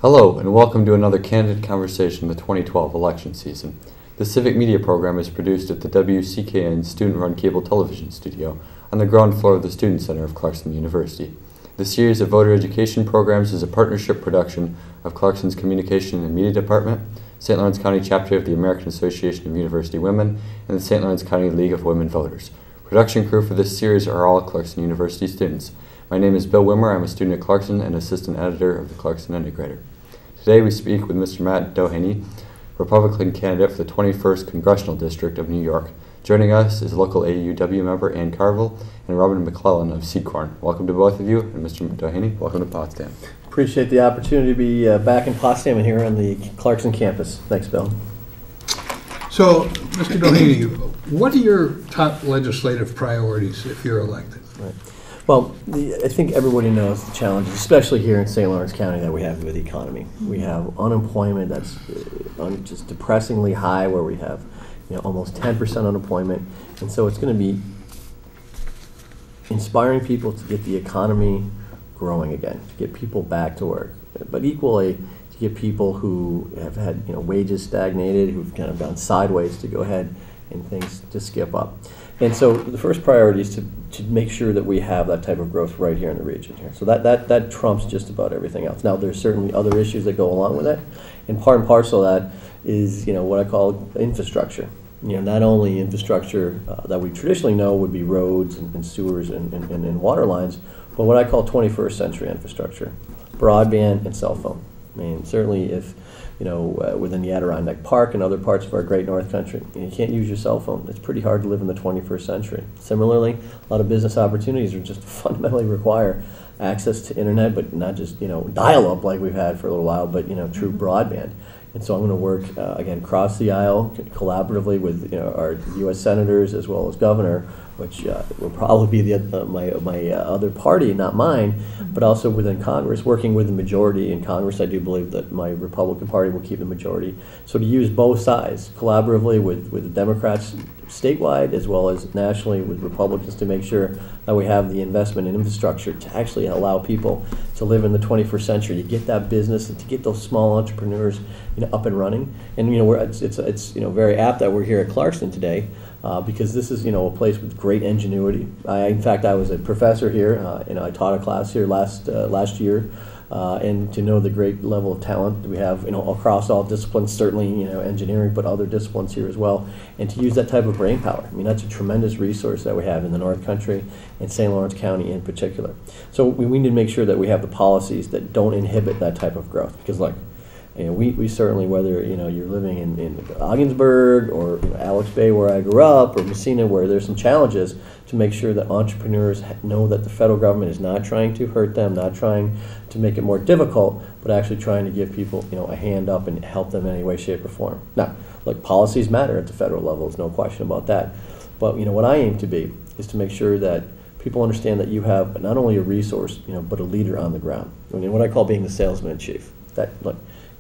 Hello, and welcome to another candid conversation in the 2012 election season. The Civic Media program is produced at the WCKN student-run cable television studio on the ground floor of the Student Center of Clarkson University. The series of voter education programs is a partnership production of Clarkson's Communication and Media Department, St. Lawrence County Chapter of the American Association of University Women, and the St. Lawrence County League of Women Voters. Production crew for this series are all Clarkson University students. My name is Bill Wimmer. I'm a student at Clarkson and assistant editor of the Clarkson Integrator. Today we speak with Mr. Matt Doheny, Republican candidate for the 21st Congressional District of New York. Joining us is local AAUW member Ann Carville and Robin McClellan of Seedcorv. Welcome to both of you, and Mr. Doheny, welcome to Potsdam. Appreciate the opportunity to be back in Potsdam and here on the Clarkson campus. Thanks, Bill. So, Mr. Doheny, what are your top legislative priorities if you're elected? Right. Well, I think everybody knows the challenges, especially here in St. Lawrence County, that we have with the economy. We have unemployment that's just depressingly high, where we have almost 10% unemployment, and so it's going to be inspiring people to get the economy growing again, to get people back to work, but equally to get people who have had wages stagnated, who've kind of gone sideways, to go ahead and things to skip up. And so the first priority is to make sure that we have that type of growth right here in the region here. So that trumps just about everything else. Now, there's certainly other issues that go along with that, and part and parcel of that is what I call infrastructure. Not only infrastructure that we traditionally know would be roads and sewers and water lines, but what I call 21st century infrastructure, broadband and cell phone. I mean, certainly if within the Adirondack Park and other parts of our great North Country, you can't use your cell phone. It's pretty hard to live in the 21st century. Similarly, a lot of business opportunities are just fundamentally require access to internet, but not just dial-up like we've had for a little while, but true broadband. And so I'm going to work again across the aisle collaboratively with our U.S. senators as well as governor, which will probably be my other party, not mine, but also within Congress, working with the majority in Congress. I do believe that my Republican Party will keep the majority. So to use both sides collaboratively with the Democrats statewide as well as nationally with Republicans to make sure that we have the investment in infrastructure to actually allow people to live in the 21st century, to get that business and to get those small entrepreneurs up and running. And it's very apt that we're here at Clarkson today because this is a place with great ingenuity. In fact, I was a professor here. I taught a class here last year. And to know the great level of talent we have, across all disciplines, certainly, engineering, but other disciplines here as well, and to use that type of brain power. I mean, that's a tremendous resource that we have in the North Country and St. Lawrence County in particular. So we need to make sure that we have the policies that don't inhibit that type of growth, because we certainly, whether you're living in Ogdensburg or Alex Bay, where I grew up, or Messina, where there's some challenges, to make sure that entrepreneurs know that the federal government is not trying to hurt them, not trying to make it more difficult, but actually trying to give people a hand up and help them in any way, shape, or form. Now, policies matter at the federal level. There's no question about that. But what I aim to be is to make sure that people understand that you have not only a resource, but a leader on the ground. What I call being the salesman in chief.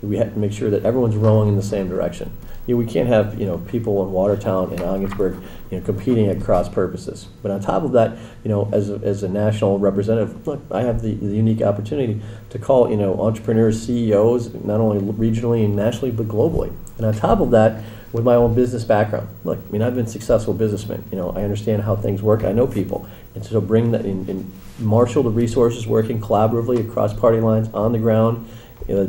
We have to make sure that everyone's rowing in the same direction. We can't have people in Watertown and Ogdensburg competing at cross purposes. But on top of that, as a national representative, I have the unique opportunity to call entrepreneurs, CEOs, not only regionally and nationally, but globally. And on top of that, with my own business background, I've been a successful businessman. I understand how things work. I know people, and so bring that in and marshal the resources, working collaboratively across party lines on the ground.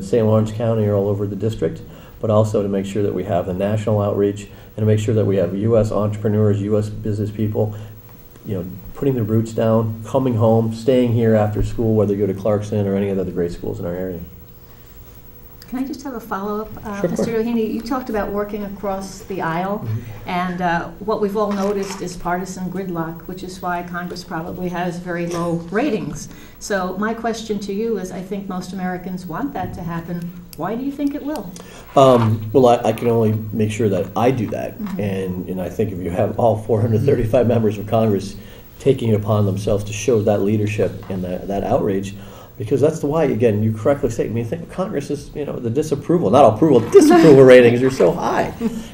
St. Lawrence County or all over the district, but also to make sure that we have the national outreach and to make sure that we have U.S. entrepreneurs, U.S. business people, putting their roots down, coming home, staying here after school, whether you go to Clarkson or any of the other great schools in our area. Can I just have a follow-up? Sure. Mr. Doheny, you talked about working across the aisle, and what we've all noticed is partisan gridlock, which is why Congress probably has very low ratings. So my question to you is, I think most Americans want that to happen. Why do you think it will? Well, I can only make sure that I do that, and I think if you have all 435 members of Congress taking it upon themselves to show that leadership and that outreach, because that's the why, again, you correctly say, I think Congress is, the disapproval ratings are so high.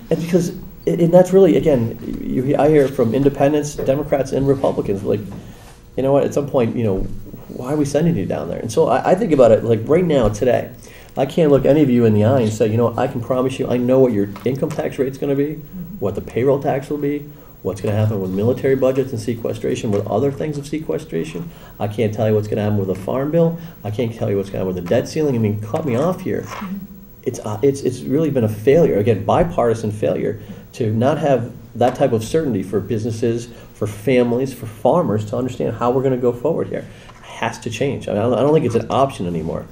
And because, and that's really, again, I hear from independents, Democrats, and Republicans, at some point, why are we sending you down there? And so I think about it, right now, today, I can't look any of you in the eye and say, you know, I can promise you, I know what your income tax rate's going to be, what the payroll tax will be, what's going to happen with military budgets and sequestration, with other things of sequestration. I can't tell you what's going to happen with a farm bill. I can't tell you what's going to happen with the debt ceiling. I mean, cut me off here. It's really been a failure, again, bipartisan failure, to not have that type of certainty for businesses, for families, for farmers to understand how we're going to go forward here. It has to change. I don't think it's an option anymore.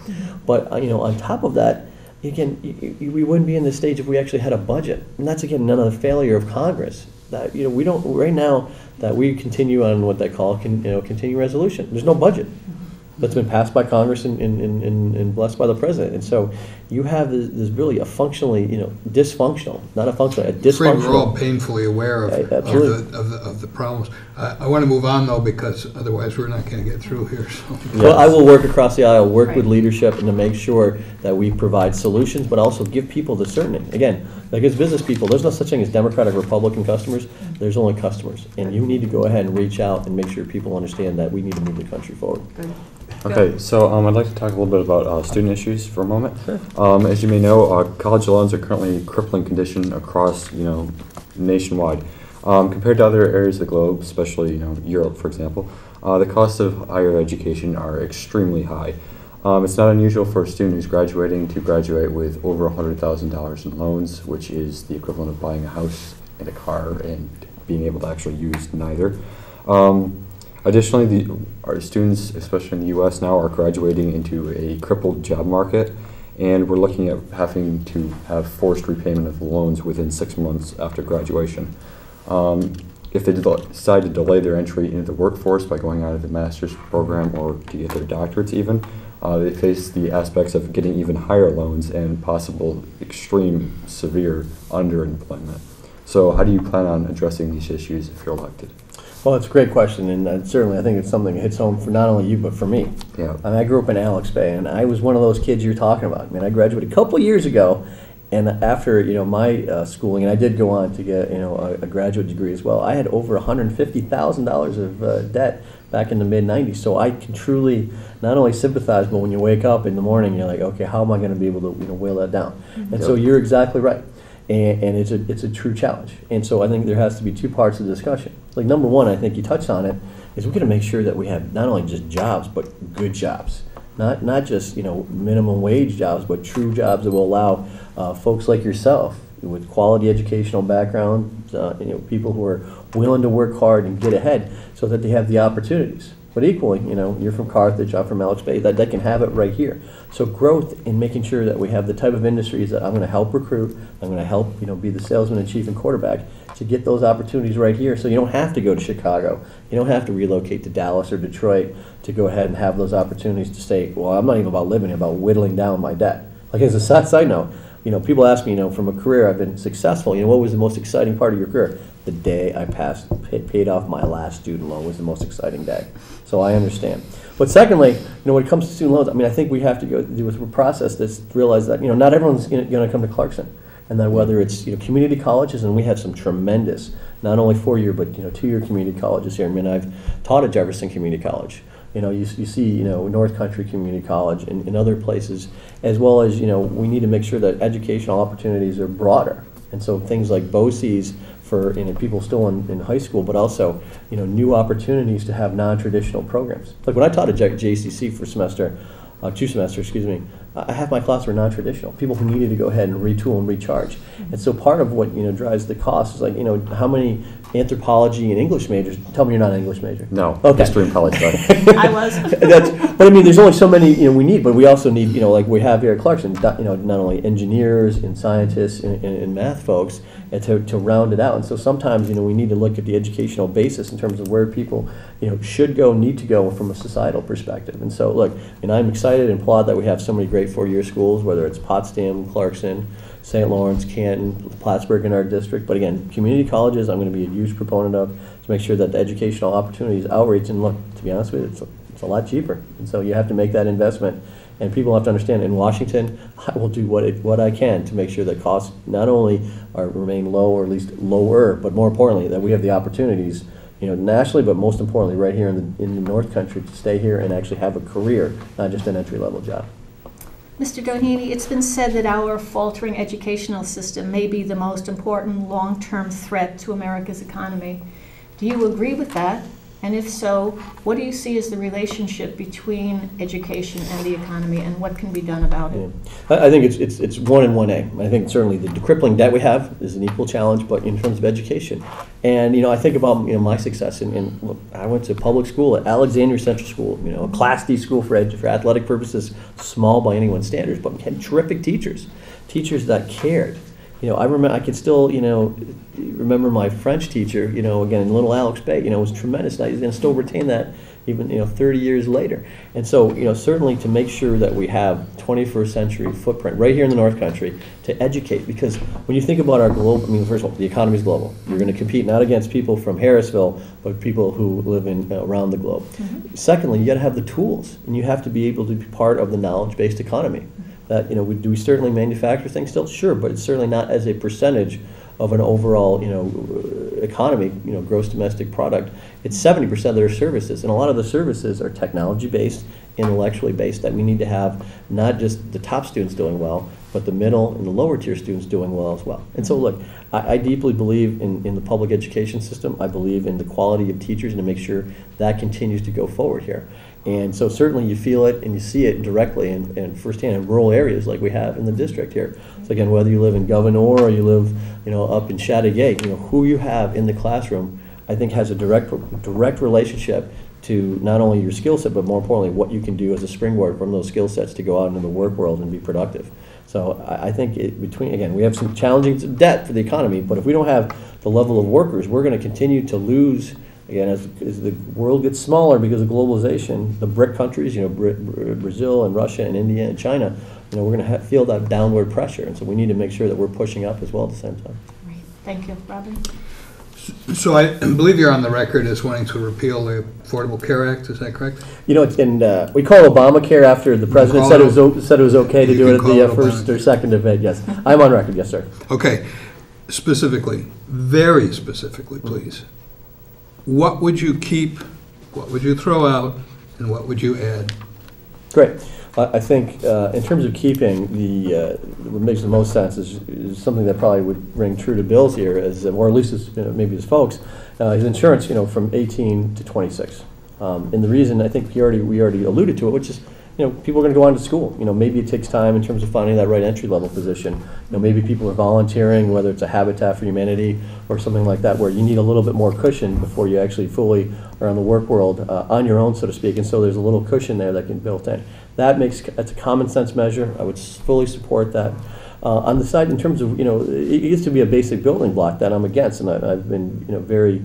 But you know, on top of that, again, we wouldn't be in this stage if we actually had a budget. And that's, again, another failure of Congress. That, you know, we don't, right now, that we continue on what they call continuing resolution. There's no budget that's been passed by Congress and blessed by the president. And so you have this really a functionally, you know, dysfunctional, not a functional, a dysfunctional. We're all painfully aware of the problems. I want to move on, though, because otherwise we're not going to get through here. So. Yes. Well, I will work across the aisle, work with leadership, and to make sure that we provide solutions, but also give people the certainty. Again, like as business people, there's no such thing as Democratic or Republican customers. There's only customers. And you need to go ahead and reach out and make sure people understand that we need to move the country forward. Okay, so I'd like to talk a little bit about student issues for a moment. Sure. As you may know, college loans are currently a crippling condition across, you know, nationwide. Compared to other areas of the globe, especially, you know, Europe, for example, the costs of higher education are extremely high. It's not unusual for a student who's graduating to graduate with over $100,000 in loans, which is the equivalent of buying a house and a car and being able to actually use neither. Additionally, our students, especially in the U.S. now, are graduating into a crippled job market, and we're looking at having to have forced repayment of the loans within 6 months after graduation. If they decide to delay their entry into the workforce by going out of the master's program or to get their doctorates even, they face the aspects of getting even higher loans and possible extreme severe underemployment. So how do you plan on addressing these issues if you're elected? Well, it's a great question, and certainly I think it's something that hits home for not only you, but for me. Yeah. I mean, I grew up in Alex Bay, and I was one of those kids you're talking about. I mean, I graduated a couple years ago, and after, you know, my schooling, and I did go on to get, you know, a graduate degree as well, I had over $150,000 of debt back in the mid-'90s. So I can truly not only sympathize, but when you wake up in the morning, you're like, okay, how am I going to be able to, you know, whale that down? And so you're exactly right. And it's a true challenge. And so I think there has to be two parts of the discussion. Like, number one, I think you touched on it, is we're going to make sure that we have not only just jobs, but good jobs. Not just, you know, minimum wage jobs, but true jobs that will allow folks like yourself with quality educational background, you know, people who are willing to work hard and get ahead so that they have the opportunities. But equally, you know, you're from Carthage, I'm from Alex Bay, that they can have it right here. So growth in making sure that we have the type of industries that I'm going to help recruit, I'm going to help, you know, be the salesman and chief and quarterback to get those opportunities right here. So you don't have to go to Chicago. You don't have to relocate to Dallas or Detroit to go ahead and have those opportunities to say, well, I'm not even about living, I'm about whittling down my debt. Like, as a side note, you know, people ask me, you know, from a career I've been successful, you know, what was the most exciting part of your career? The day I paid off my last student loan was the most exciting day. So I understand. But secondly, you know, when it comes to student loans, I mean, I think we have to go through a process that's realize that, you know, not everyone's going to come to Clarkson. And that whether it's, you know, community colleges, and we have some tremendous, not only 4-year, but, you know, 2-year community colleges here. I mean, I've taught at Jefferson Community College. You know, you see, you know, North Country Community College and other places, as well as, you know, we need to make sure that educational opportunities are broader. And so things like BOCES for, you know, people still in high school, but also, you know, new opportunities to have non-traditional programs. Like when I taught at JCC for 2 semesters, excuse me, half my class were non-traditional, people who needed to go ahead and retool and recharge. And so part of what, you know, drives the cost is, like, you know, how many anthropology and English majors, tell me you're not an English major. No, okay. History and college. I was. But I mean, there's only so many, you know, we need, but we also need, you know, like we have here at Clarkson, you know, not only engineers and scientists and math folks, and to round it out. And so sometimes, you know, we need to look at the educational basis in terms of where people, you know, should go, need to go from a societal perspective. And so, look, and I'm excited and applaud that we have so many great 4-year schools, whether it's Potsdam, Clarkson, St. Lawrence, Canton, Plattsburgh in our district. But again, community colleges, I'm going to be a huge proponent of, to make sure that the educational opportunities outreach. And look, to be honest with you, it's a lot cheaper. And so you have to make that investment. And people have to understand, in Washington, I will do what I can to make sure that costs not only remain low, or at least lower, but more importantly, that we have the opportunities, you know, nationally, but most importantly, right here in the North Country, to stay here and actually have a career, not just an entry-level job. Mr. Doheny, it's been said that our faltering educational system may be the most important long-term threat to America's economy. Do you agree with that? And if so, what do you see as the relationship between education and the economy, and what can be done about it? Yeah. I think it's 1 and 1A. I think certainly the crippling debt we have is an equal challenge, but in terms of education. And I think about my success. Look, I went to public school at Alexandria Central School, a Class D school for athletic purposes, small by anyone's standards, but we had terrific teachers that cared. I can still, remember my French teacher, again, in Little Alex Bay, was tremendous. And I still retain that even, 30 years later. And so, certainly to make sure that we have 21st century footprint right here in the North Country to educate. Because when you think about our global, first of all, the economy is global. You're going to compete not against people from Harrisville, but people who live in around the globe. Mm-hmm. Secondly, you got to have the tools, and you have to be able to be part of the knowledge-based economy. That, do we certainly manufacture things still? Sure, but it's certainly not as a percentage of an overall, economy, gross domestic product. It's 70% of their services, and a lot of the services are technology-based, intellectually based, that we need to have not just the top students doing well, but the middle and the lower tier students doing well as well. And so look, I deeply believe in the public education system. I believe in the quality of teachers and to make sure that continues to go forward here. And so certainly you feel it and you see it directly and firsthand in rural areas like we have in the district here. So again, whether you live in Governor or you live, up in Chateauguay, who you have in the classroom, I think has a direct relationship to not only your skill set, but more importantly, what you can do as a springboard from those skill sets to go out into the work world and be productive. So I think again, we have some challenging debt for the economy, but if we don't have the level of workers, we're going to continue to lose. Again, as the world gets smaller because of globalization, the BRIC countries, Brazil and Russia and India and China, we're going to feel that downward pressure. And so we need to make sure that we're pushing up as well at the same time. Right. Thank you. Robin? So I believe you're on the record as wanting to repeal the Affordable Care Act. Is that correct? We call it Obamacare after the president said it was okay to do it at the first or second debate. Yes, I'm on record. Yes, sir. Okay. Specifically, very specifically, please. What would you keep, what would you throw out, and what would you add? Great. I think in terms of keeping, what makes the most sense is something that probably would ring true to Bill's here, or at least maybe his folks, his insurance, from 18 to 26. And the reason, I think we already alluded to it, which is, people are going to go on to school. Maybe it takes time in terms of finding that right entry-level position. Maybe people are volunteering, whether it's a Habitat for Humanity or something like that, where you need a little bit more cushion before you actually fully are in the work world on your own, so to speak. And so there's a little cushion there that can be built in. That's a common sense measure. I would fully support that. On the side, in terms of, it used to be a basic building block that I'm against, and I've been, very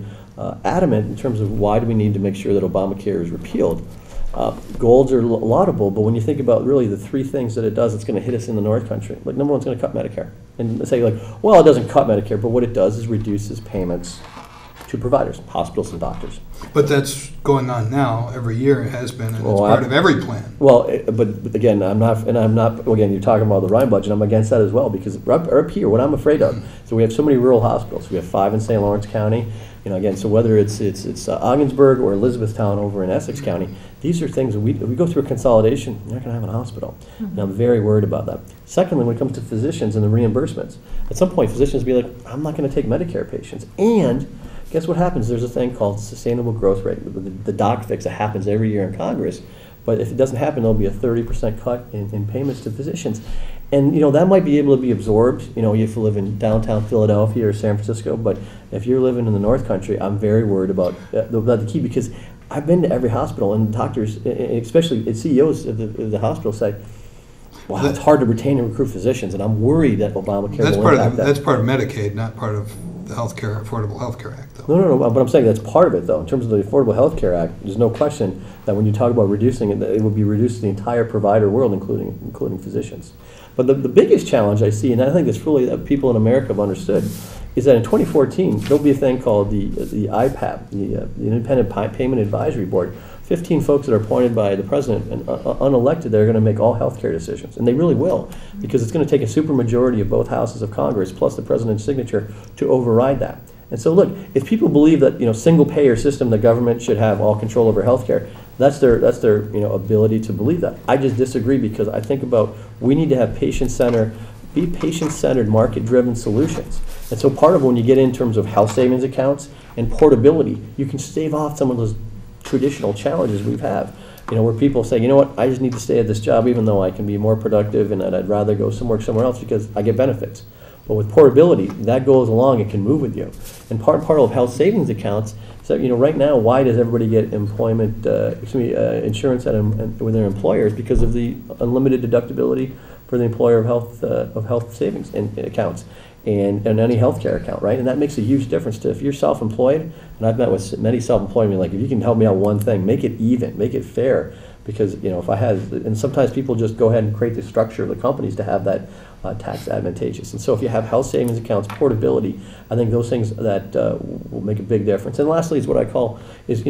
adamant in terms of why do we need to make sure that Obamacare is repealed. Goals are laudable, but when you think about really the three things that it does, it's going to hit us in the North Country. Like, number one, it's going to cut Medicare. And say, well, it doesn't cut Medicare, but what it does is reduces payments to providers, hospitals and doctors. But that's going on now every year. It has been, and it's part of every plan. Well, but again, I'm not. Again, you're talking about the Rhine budget. I'm against that as well, because up here, what I'm afraid of. So we have so many rural hospitals. We have 5 in St. Lawrence County. Again, so whether it's Ogdensburg or Elizabethtown over in Essex County, these are things that we go through a consolidation, you're not going to have a hospital. Mm-hmm. And I'm very worried about that. Secondly, when it comes to physicians and the reimbursements, at some point physicians will be like, I'm not going to take Medicare patients. And guess what happens? There's a thing called sustainable growth rate, the doc fix that happens every year in Congress. But if it doesn't happen, there'll be a 30% cut in payments to physicians. And that might be able to be absorbed, if you live in downtown Philadelphia or San Francisco, but if you're living in the North Country, I'm very worried about the key, because I've been to every hospital, and doctors, especially CEOs of the hospital, say, wow, it's hard to retain and recruit physicians, and I'm worried that Obamacare will impact that. That's part of Medicaid, not part of the Affordable Health Care Act, though. No, but I'm saying that's part of it, though. In terms of the Affordable Health Care Act, there's no question that when you talk about reducing it, it would be reduced to the entire provider world, including physicians. But the biggest challenge I see, and I think it's really that people in America have understood, is that in 2014, there'll be a thing called the IPAB, the Independent Payment Advisory Board. 15 folks that are appointed by the president and unelected, they're going to make all health care decisions. And they really will, because it's going to take a supermajority of both houses of Congress plus the president's signature to override that. And so look, if people believe that single payer system, the government should have all control over health care, That's their ability to believe that. I just disagree, because I think about, we need to have patient-centered, market-driven solutions. And so part of when you get in terms of health savings accounts and portability, you can stave off some of those traditional challenges we've had. Where people say, you know what, I just need to stay at this job even though I can be more productive, and I'd rather go somewhere else because I get benefits. But with portability, that goes along, it can move with you. And part of health savings accounts, so right now, why does everybody get insurance with their employers? Because of the unlimited deductibility for the employer of health savings accounts and any healthcare account, right? And that makes a huge difference to, if you're self-employed, and I've met with many self-employed, like, if you can help me out one thing, make it even, make it fair. Because if I had, and sometimes people just go ahead and create the structure of the companies to have that tax advantageous. And so if you have health savings accounts, portability, I think those things that will make a big difference. And lastly is what I call is,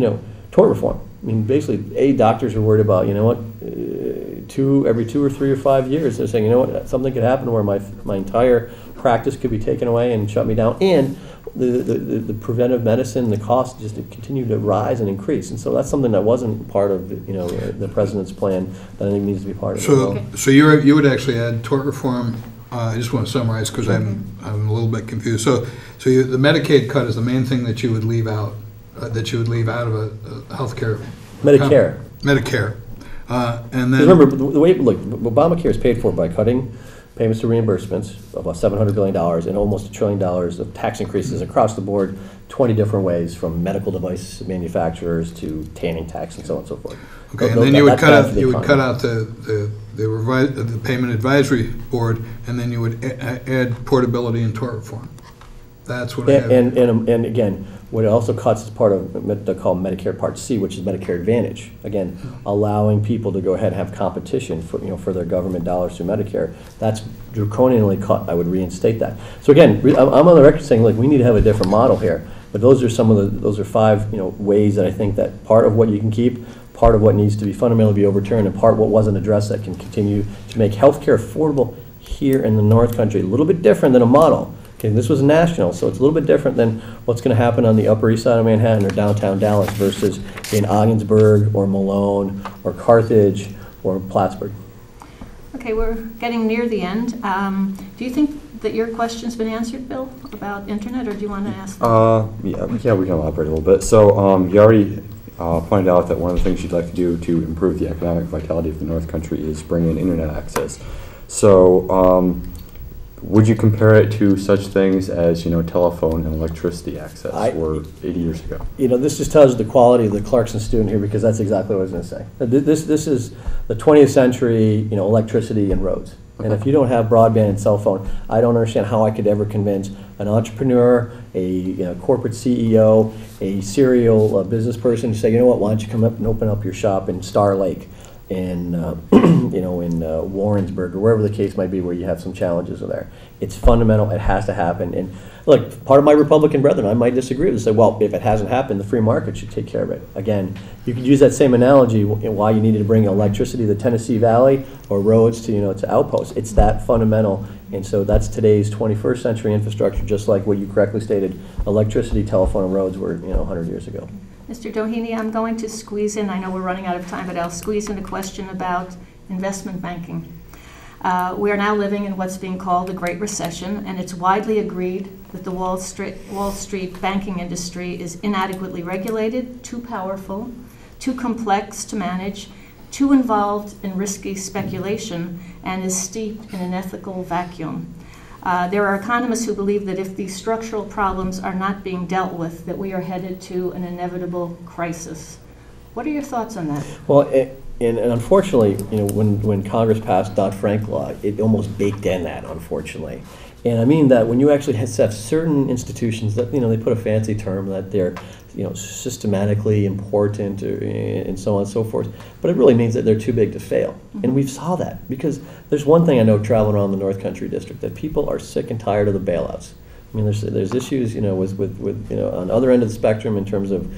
tort reform. I mean, basically, doctors are worried about, every 2 or 3 or 5 years, they're saying, something could happen where my entire practice could be taken away and shut me down. And the preventive medicine, the cost just continue to rise and increase. And so that's something that wasn't part of the president's plan that I think needs to be part of it. So you would actually add tort reform. I just want to summarize, because I'm a little bit confused. So the Medicaid cut is the main thing that you would leave out of a healthcare. Medicare. And then remember, the way Obamacare is paid for by cutting payments to reimbursements of about $700 billion and almost $1 trillion of tax increases across the board, 20 different ways, from medical device manufacturers to tanning tax and so on and so forth. Okay, and then you would cut out the payment advisory board, and then you would add portability and tort reform. That's what I have. And again, what it also cuts is part of what they call Medicare Part C, which is Medicare Advantage. Again, allowing people to go ahead and have competition for their government dollars through Medicare. That's draconianly cut. I would reinstate that. So again, I'm on the record saying, we need to have a different model here. But those are 5 ways that I think that part of what you can keep, part of what needs to be fundamentally be overturned, and part what wasn't addressed that can continue to make healthcare affordable here in the North Country. A little bit different than a model. Okay, this was national, so it's a little bit different than what's going to happen on the Upper East Side of Manhattan or downtown Dallas versus in Ogdensburg or Malone or Carthage or Plattsburgh. Okay, we're getting near the end. Do you think that your question's been answered, Bill, about internet, or do you want to ask? Yeah, we can elaborate a little bit. So you already pointed out that one of the things you'd like to do to improve the economic vitality of the North Country is bring in internet access. So would you compare it to such things as, telephone and electricity access were 80 years ago? This just tells you the quality of the Clarkson student here, because that's exactly what I was going to say. This is the 20th century, electricity and roads. Okay. And if you don't have broadband and cell phone, I don't understand how I could ever convince an entrepreneur, a corporate CEO, a serial business person to say, why don't you come up and open up your shop in Star Lake, in Warrensburg, or wherever the case might be, where you have some challenges there. It's fundamental. It has to happen. And look, part of my Republican brethren, I might disagree with this. Say, well, if it hasn't happened, the free market should take care of it. Again, you could use that same analogy why you needed to bring electricity to the Tennessee Valley or roads to outposts. It's that fundamental. And so that's today's 21st century infrastructure, just like what you correctly stated, electricity, telephone, and roads were 100 years ago. Mr. Doheny, I'm going to squeeze in, I know we're running out of time, but I'll squeeze in a question about investment banking. We are now living in what's being called the Great Recession, and it's widely agreed that the Wall Street banking industry is inadequately regulated, too powerful, too complex to manage, too involved in risky speculation, and is steeped in an ethical vacuum. There are economists who believe that if these structural problems are not being dealt with, that we are headed to an inevitable crisis. What are your thoughts on that? Well, and unfortunately, when Congress passed Dodd-Frank law, it almost baked in that, unfortunately. And I mean that when you actually have certain institutions that, they put a fancy term that they're, systematically important and so on and so forth, but it really means that they're too big to fail. Mm-hmm. And we saw that because there's one thing I know traveling around the North Country District, that people are sick and tired of the bailouts. I mean, there's issues, with on the other end of the spectrum in terms of,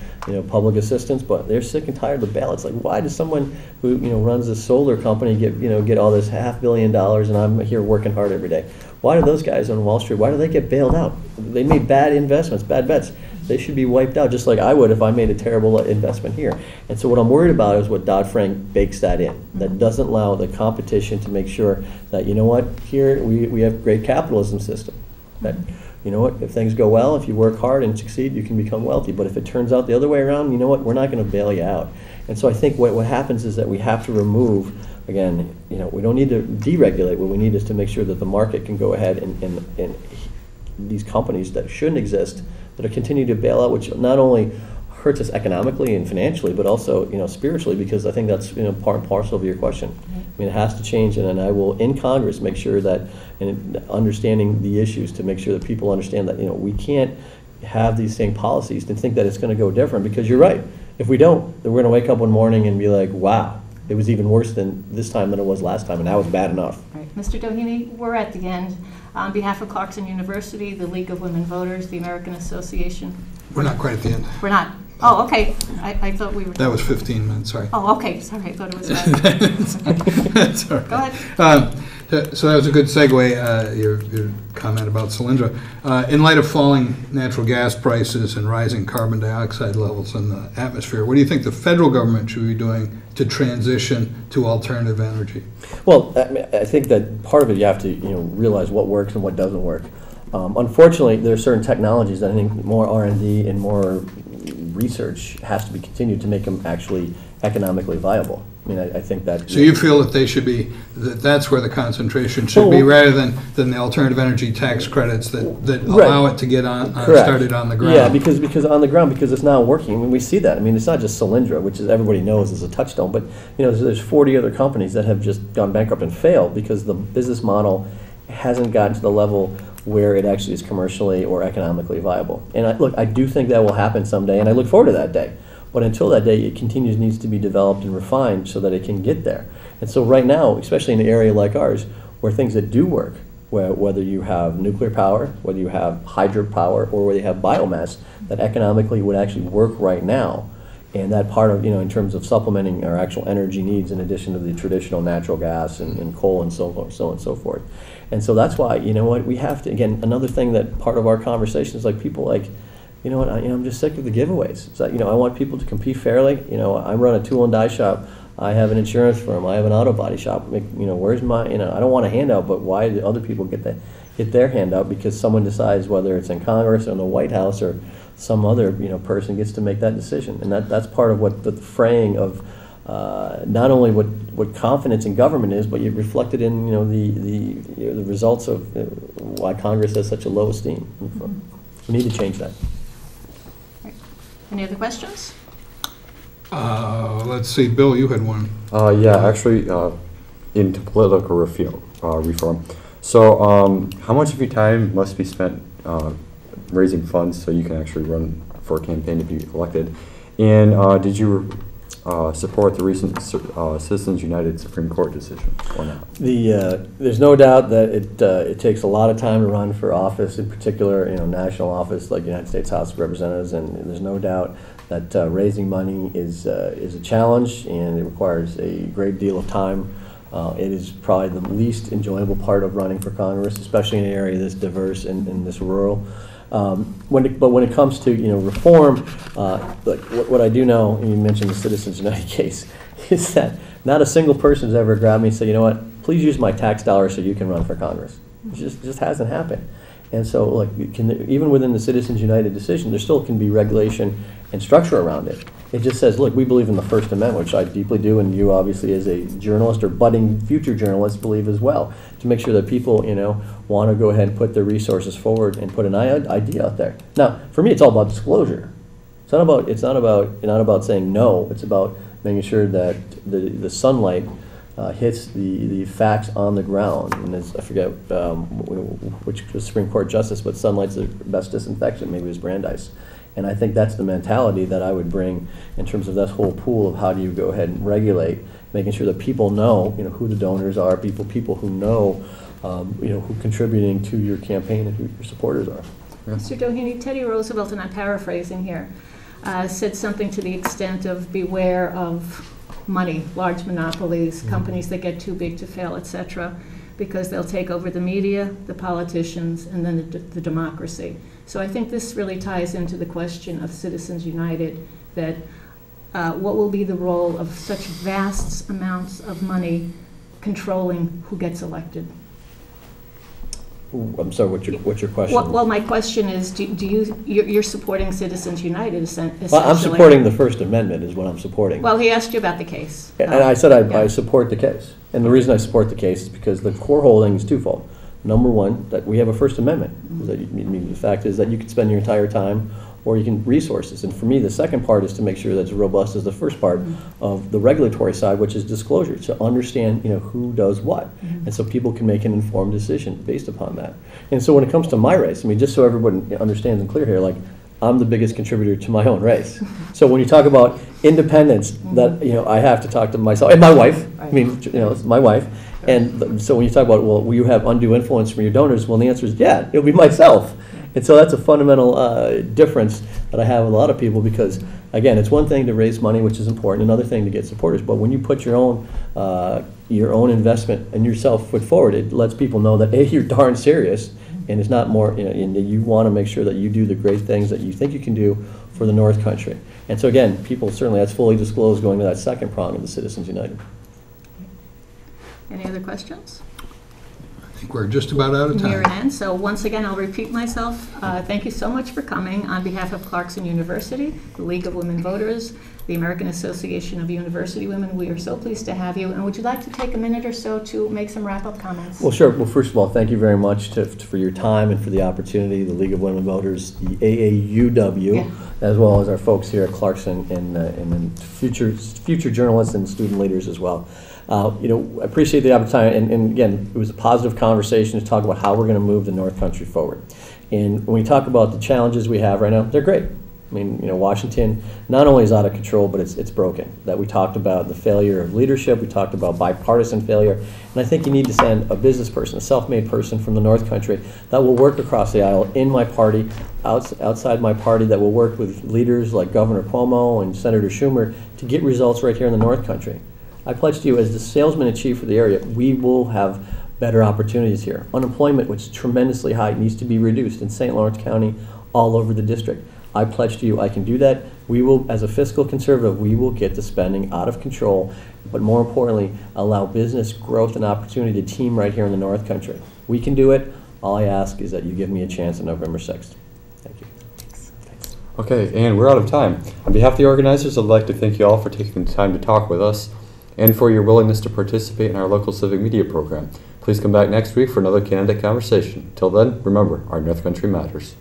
public assistance, but they're sick and tired of the bailouts. Like, why does someone who, runs a solar company get all this $500 million, and I'm here working hard every day? Why do those guys on Wall Street, why do they get bailed out? They made bad investments, bad bets. They should be wiped out, just like I would if I made a terrible investment here. And so what I'm worried about is what Dodd-Frank bakes that in. That doesn't allow the competition to make sure that, you know what, here we have great capitalism system. That, you know what, if things go well, if you work hard and succeed, you can become wealthy. But if it turns out the other way around, you know what, we're not going to bail you out. And so I think what happens is that we have to remove, again, you know, we don't need to deregulate. What we need is to make sure that the market can go ahead and these companies that shouldn't exist, that are continuing to bail out, which not only hurts us economically and financially, but also, you know, spiritually, because I think that's, you know, part and parcel of your question. I mean, it has to change, and I will, in Congress, make sure that, and understanding the issues, to make sure that people understand that, you know, we can't have these same policies and think that it's going to go different, because you're right. If we don't, then we're going to wake up one morning and be like, wow, it was even worse than this time than it was last time, and that was bad enough. Right. Mr. Doheny, we're at the end. On behalf of Clarkson University, the League of Women Voters, the American Association. We're not quite at the end. We're not. Oh, okay. I thought we were. That was 15 minutes, sorry. Oh, okay. Sorry, I thought it was that. That's all right. Go ahead. So that was a good segue, your comment about Solyndra. In light of falling natural gas prices and rising carbon dioxide levels in the atmosphere, what do you think the federal government should be doing to transition to alternative energy? Well, I think that part of it, you have to, you know, realize what works and what doesn't work. Unfortunately, there are certain technologies that I think more R&D and more research has to be continued to make them actually economically viable. I mean, I think that. So you feel that they should be, that's where the concentration should be, rather than the alternative energy tax credits that allow it to get started on the ground. Yeah, because on the ground, because it's not working. I mean, we see that. I mean, it's not just Solyndra, which is everybody knows is a touchstone, but, you know, there's 40 other companies that have just gone bankrupt and failed because the business model hasn't gotten to the level where it actually is commercially or economically viable. And look, I do think that will happen someday, and I look forward to that day. But until that day, it needs to be developed and refined so that it can get there. And so right now, especially in an area like ours, where things that do work, whether you have nuclear power, whether you have hydropower, or whether you have biomass, that economically would actually work right now. And that part of, you know, in terms of supplementing our actual energy needs in addition to the traditional natural gas and coal and so on and so forth. And so that's why, you know what, we have to, again, another thing that part of our conversation is like people like, you know what, I'm just sick of the giveaways. So, you know, I want people to compete fairly. You know, I run a tool and die shop. I have an insurance firm. I have an auto body shop. You know, where's my, you know, I don't want a handout, but why do other people get their handout? Because someone decides whether it's in Congress or in the White House or some other, you know, person gets to make that decision. And that's part of what the fraying of not only what confidence in government is, but you reflected in, you know, the results of why Congress has such a low esteem. We need to change that. Any other questions? Let's see, Bill, you had one. Yeah, actually, into political reform. So, how much of your time must be spent raising funds so you can actually run for a campaign to be elected? And did you support the recent Citizens United Supreme Court decision or not? There's no doubt that it takes a lot of time to run for office, in particular, you know, national office like United States House of Representatives, and there's no doubt that raising money is a challenge, and it requires a great deal of time. It is probably the least enjoyable part of running for Congress, especially in an area this diverse and this rural. But when it comes to, you know, reform, look, what I do know, and you mentioned the Citizens United case, is that not a single person has ever grabbed me and said, you know what, please use my tax dollars so you can run for Congress. It just hasn't happened. And so, look, even within the Citizens United decision, there still can be regulation and structure around it. It just says, look, we believe in the First Amendment, which I deeply do, and you obviously as a journalist or budding future journalist believe as well, to make sure that people, you know, want to go ahead and put their resources forward and put an idea out there. Now, for me, it's all about disclosure. It's not about saying no. It's about making sure that the sunlight hits the facts on the ground. And I forget which Supreme Court justice, but sunlight's the best disinfection. Maybe it was Brandeis. And I think that's the mentality that I would bring in terms of that whole pool of how do you go ahead and regulate, making sure that people know, you know, who the donors are, people who know, you know, who contributing to your campaign and who your supporters are. Yeah. Mr. Doheny, Teddy Roosevelt, and I'm paraphrasing here, said something to the extent of beware of money, large monopolies, companies that get too big to fail, etc. because they'll take over the media, the politicians, and then the democracy. So I think this really ties into the question of Citizens United, that what will be the role of such vast amounts of money controlling who gets elected? I'm sorry, what's your question? Well, my question is, you're supporting Citizens United essentially? Well, I'm supporting the First Amendment is what I'm supporting. Well, he asked you about the case. And I said yeah. I support the case. And the reason I support the case is because the core holding is twofold. Number one, that we have a First Amendment. Mm-hmm. The fact is that you can spend your entire time or you can resources. And for me, the second part is to make sure that it's robust as the first part of the regulatory side, which is disclosure, to understand who does what. And so people can make an informed decision based upon that. And so when it comes to my race, I mean, just so everyone understands and clear here, like, I'm the biggest contributor to my own race. So when you talk about independence, that I have to talk to myself and my wife. I mean, it's my wife. And so when you talk about, well, will you have undue influence from your donors? Well, the answer is yeah, it'll be myself. And so that's a fundamental difference that I have with a lot of people, because again, it's one thing to raise money, which is important, another thing to get supporters. But when you put your own investment and yourself foot forward, it lets people know that A, you're darn serious, and it's not more, and you want to make sure that you do the great things that you think you can do for the North Country. And so again, people certainly, that's fully disclosed going to that second prong of the Citizens United. Any other questions? I think we're just about out of time. Near an end. So once again, I'll repeat myself. Thank you so much for coming. On behalf of Clarkson University, the League of Women Voters, the American Association of University Women, we are so pleased to have you. And would you like to take a minute or so to make some wrap-up comments? Well, sure. Well, first of all, thank you very much for your time and for the opportunity, the League of Women Voters, the AAUW, as well as our folks here at Clarkson and future journalists and student leaders as well. I appreciate the opportunity, and again, it was a positive conversation to talk about how we're going to move the North Country forward. And when we talk about the challenges we have right now, they're great. I mean, Washington not only is out of control, but it's broken. That we talked about the failure of leadership, we talked about bipartisan failure, and I think you need to send a business person, a self-made person from the North Country that will work across the aisle in my party, outside my party, that will work with leaders like Governor Cuomo and Senator Schumer to get results right here in the North Country. I pledge to you, as the salesman-in-chief for the area, we will have better opportunities here. Unemployment, which is tremendously high, needs to be reduced in St. Lawrence County, all over the district. I pledge to you I can do that. We will, as a fiscal conservative, we will get the spending out of control, but more importantly, allow business growth and opportunity to team right here in the North Country. We can do it. All I ask is that you give me a chance on November 6th. Thank you. Thanks. Okay, and we're out of time. On behalf of the organizers, I'd like to thank you all for taking the time to talk with us and for your willingness to participate in our local civic media program. Please come back next week for another candidate conversation. Till then, remember, our North Country matters.